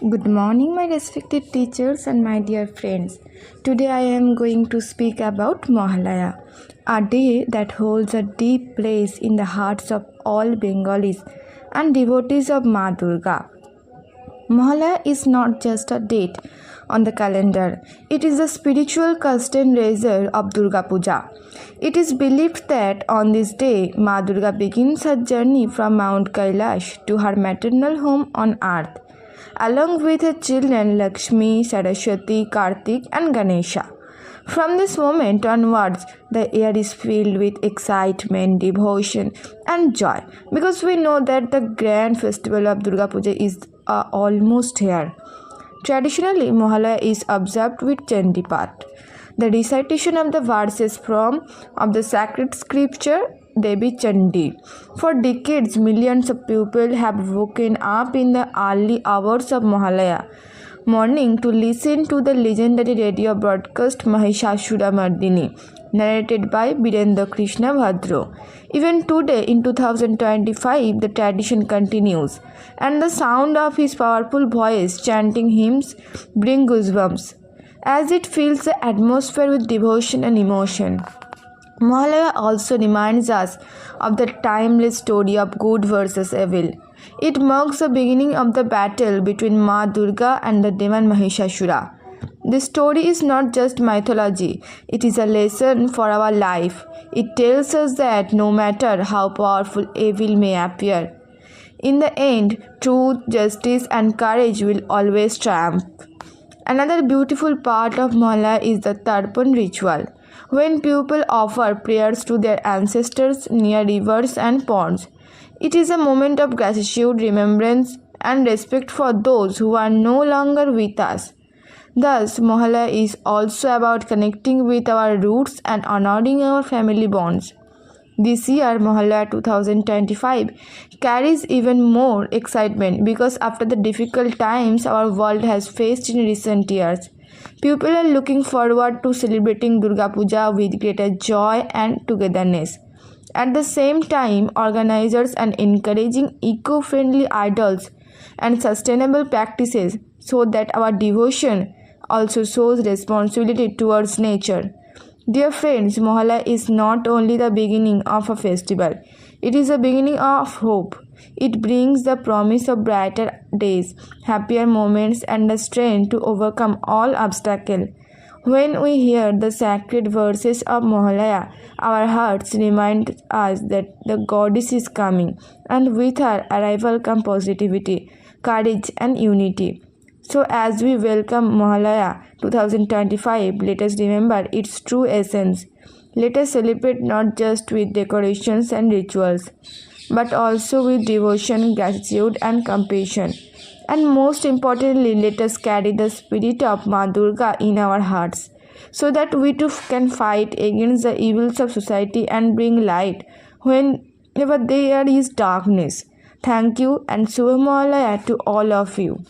Good morning, my respected teachers and my dear friends. Today I am going to speak about Mahalaya, a day that holds a deep place in the hearts of all Bengalis and devotees of Ma Durga. Mahalaya is not just a date on the calendar, it is the spiritual curtain raiser of Durga Puja. It is believed that on this day, Ma Durga begins her journey from Mount Kailash to her maternal home on earth, along with her children Lakshmi, Saraswati, Kartik, and Ganesha. From this moment onwards, the air is filled with excitement, devotion, and joy because we know that the grand festival of Durga Puja is almost here. Traditionally, Mahalaya is observed with Chandipath, the recitation of the verses of the sacred scripture Devi Chandi. For decades, millions of people have woken up in the early hours of Mahalaya morning to listen to the legendary radio broadcast Mahishasura Mardini, narrated by Birendra Krishna Bhadro. Even today, in 2025, the tradition continues, and the sound of his powerful voice chanting hymns bring goosebumps, as it fills the atmosphere with devotion and emotion. Mahalaya also reminds us of the timeless story of good versus evil. It marks the beginning of the battle between Ma Durga and the demon Mahishasura. This story is not just mythology, it is a lesson for our life. It tells us that no matter how powerful evil may appear, in the end, truth, justice, and courage will always triumph. Another beautiful part of Mahalaya is the Tarpan ritual, when people offer prayers to their ancestors near rivers and ponds. It is a moment of gratitude, remembrance, and respect for those who are no longer with us. Thus, Mahalaya is also about connecting with our roots and honoring our family bonds. This year, Mahalaya 2025 carries even more excitement because after the difficult times our world has faced in recent years, people are looking forward to celebrating Durga Puja with greater joy and togetherness. At the same time, organizers are encouraging eco-friendly idols and sustainable practices so that our devotion also shows responsibility towards nature. Dear friends, Mahalaya is not only the beginning of a festival, it is the beginning of hope. It brings the promise of brighter days, happier moments, and the strength to overcome all obstacles. When we hear the sacred verses of Mahalaya, our hearts remind us that the goddess is coming, and with her arrival come positivity, courage, and unity. So, as we welcome Mahalaya 2025, let us remember its true essence. Let us celebrate not just with decorations and rituals, but also with devotion, gratitude, and compassion. And most importantly, let us carry the spirit of Ma Durga in our hearts, so that we too can fight against the evils of society and bring light whenever there is darkness. Thank you and Shubha Mahalaya to all of you.